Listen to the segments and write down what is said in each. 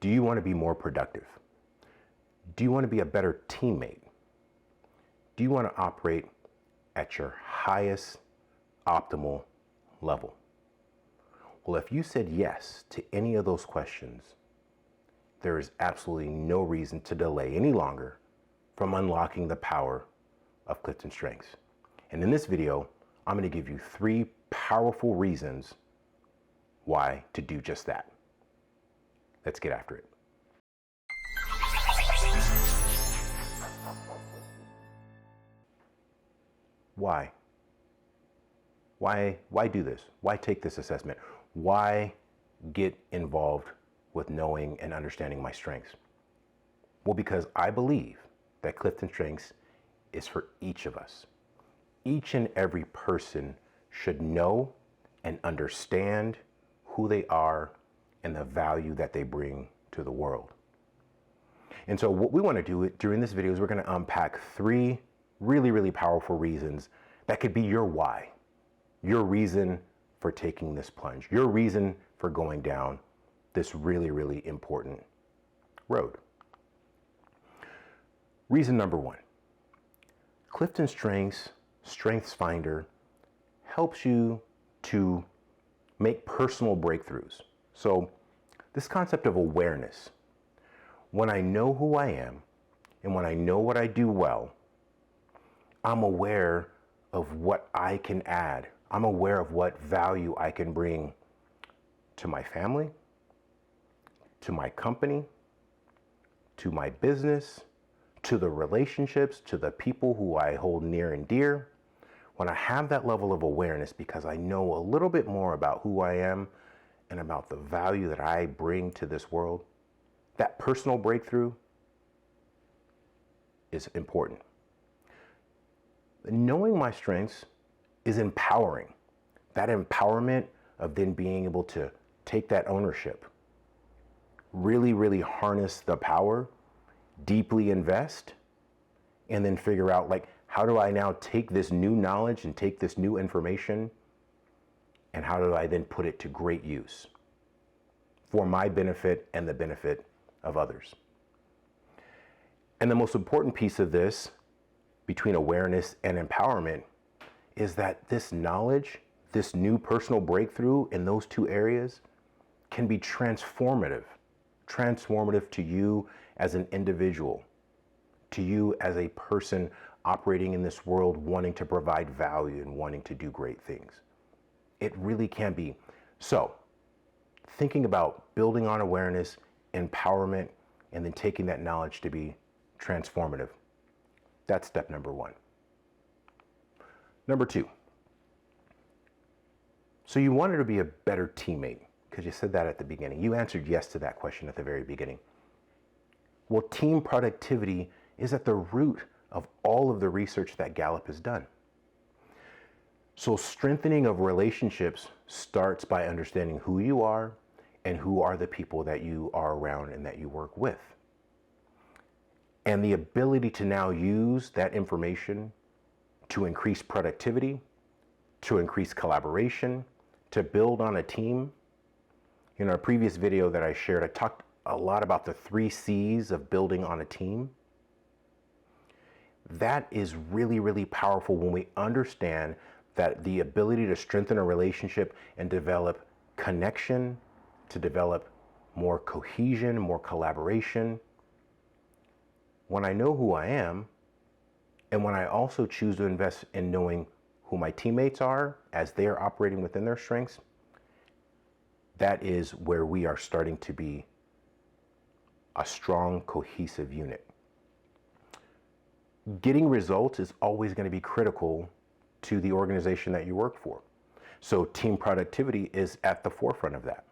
Do you want to be more productive? Do you want to be a better teammate? Do you want to operate at your highest optimal level? Well, if you said yes to any of those questions, there is absolutely no reason to delay any longer from unlocking the power of Clifton Strengths. And in this video, I'm going to give you 3 powerful reasons why to do just that. Let's get after it. Why? Why do this? Why take this assessment? Why get involved with knowing and understanding my strengths? Well, because I believe that Clifton Strengths is for each of us. Each and every person should know and understand who they are and the value that they bring to the world. And so what we want to do during this video is we're going to unpack 3 really powerful reasons that could be your why, your reason for taking this plunge, your reason for going down this really important road. Reason number 1, CliftonStrengths StrengthsFinder helps you to make personal breakthroughs. So this concept of awareness, when I know who I am and when I know what I do well, I'm aware of what I can add. I'm aware of what value I can bring to my family, to my company, to my business, to the relationships, to the people who I hold near and dear. When I have that level of awareness because I know a little bit more about who I am and about the value that I bring to this world, that personal breakthrough is important. Knowing my strengths is empowering. That empowerment of then being able to take that ownership, really harness the power, deeply invest, and then figure out, like, how do I now take this new knowledge and take this new information, and how do I then put it to great use for my benefit and the benefit of others? And the most important piece of this, between awareness and empowerment, is that this knowledge, this new personal breakthrough in those 2 areas can be transformative to you as an individual, to you as a person operating in this world, wanting to provide value and wanting to do great things. It really can be. So, thinking about building on awareness, empowerment, and then taking that knowledge to be transformative. That's step number 1. Number 2. So you wanted to be a better teammate because you said that at the beginning. You answered yes to that question at the very beginning. Well, team productivity is at the root of all of the research that Gallup has done. So strengthening of relationships starts by understanding who you are and who are the people that you are around and that you work with. And the ability to now use that information to increase productivity, to increase collaboration, to build on a team. In our previous video that I shared, I talked a lot about the 3 C's of building on a team. That is really powerful when we understand that the ability to strengthen a relationship and develop connection, to develop more cohesion, more collaboration. When I know who I am, and when I also choose to invest in knowing who my teammates are as they are operating within their strengths, that is where we are starting to be a strong, cohesive unit. Getting results is always going to be critical to the organization that you work for. So team productivity is at the forefront of that.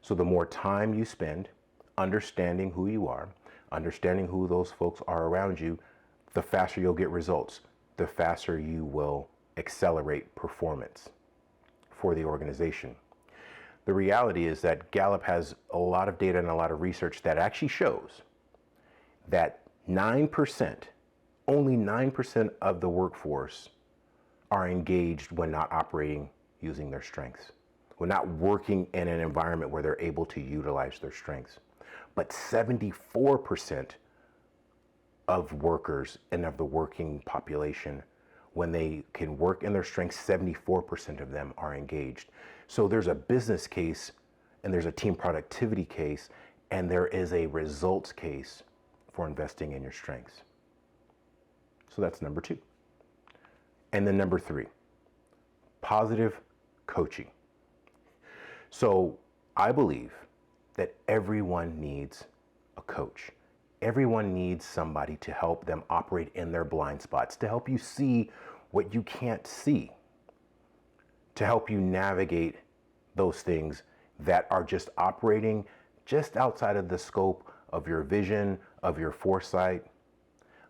So the more time you spend understanding who you are, understanding who those folks are around you, the faster you'll get results, the faster you will accelerate performance for the organization. The reality is that Gallup has a lot of data and a lot of research that actually shows that 9%, only 9% of the workforce are engaged when not operating using their strengths, when not working in an environment where they're able to utilize their strengths. But 74% of workers and of the working population, when they can work in their strengths, 74% of them are engaged. So there's a business case, and there's a team productivity case, and there is a results case for investing in your strengths. So that's number 2. And then number 3, positive coaching. So I believe that everyone needs a coach. Everyone needs somebody to help them operate in their blind spots, to help you see what you can't see, to help you navigate those things that are just operating just outside of the scope of your vision, of your foresight.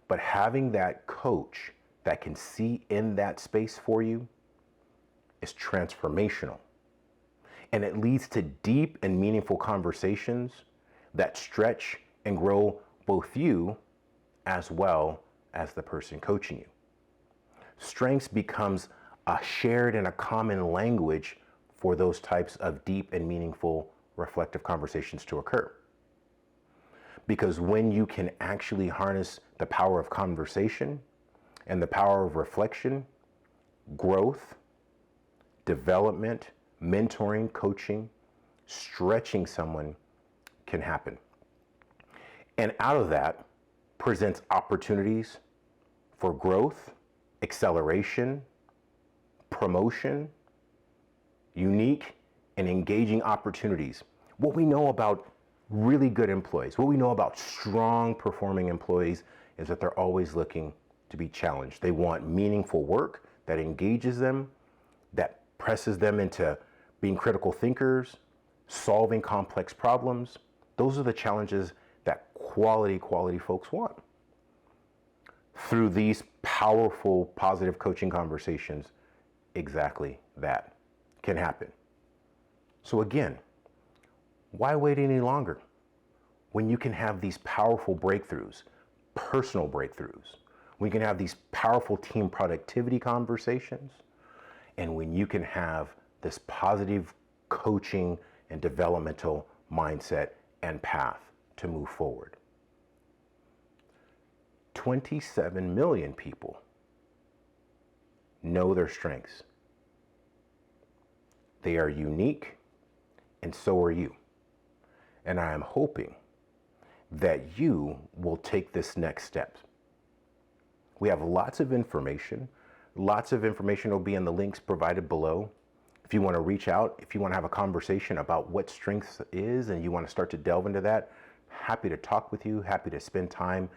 But having that coach that can see in that space for you is transformational. And it leads to deep and meaningful conversations that stretch and grow both you as well as the person coaching you. Strengths becomes a shared and a common language for those types of deep and meaningful reflective conversations to occur. Because when you can actually harness the power of conversation and the power of reflection, growth, development, mentoring, coaching, stretching someone can happen. And out of that presents opportunities for growth, acceleration, promotion, unique and engaging opportunities. What we know about really good employees, what we know about strong performing employees is that they're always looking to be challenged. They want meaningful work that engages them, that presses them into being critical thinkers, solving complex problems. Those are the challenges that quality folks want. Through these powerful, positive coaching conversations, exactly that can happen. So again, why wait any longer when you can have these powerful breakthroughs, personal breakthroughs, when you can have these powerful team productivity conversations, and when you can have this positive coaching and developmental mindset and path to move forward. 27 million people know their strengths. They are unique, and so are you. And I am hoping that you will take this next step. We have lots of information. Lots of information will be in the links provided below. If you want to reach out, if you want to have a conversation about what strengths is and you want to start to delve into that, happy to talk with you, happy to spend time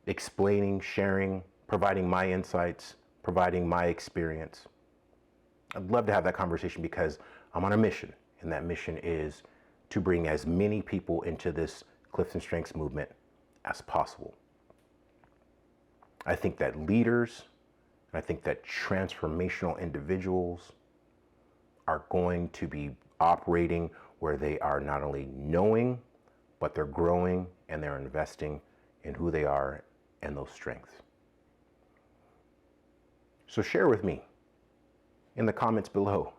explaining, sharing, providing my insights, providing my experience. I'd love to have that conversation because I'm on a mission, and that mission is to bring as many people into this Clifton Strengths movement as possible. I think that leaders, and I think that transformational individuals are going to be operating where they are not only knowing, but they're growing and they're investing in who they are and those strengths. So share with me in the comments below.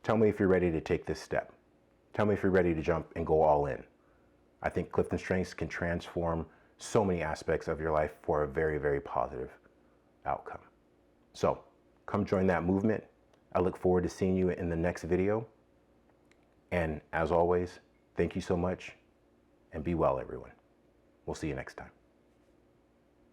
Tell me if you're ready to take this step. Tell me if you're ready to jump and go all in. I think Clifton Strengths can transform so many aspects of your life for a very, very positive outcome. So come join that movement. I look forward to seeing you in the next video. And as always, thank you so much and be well, everyone. We'll see you next time.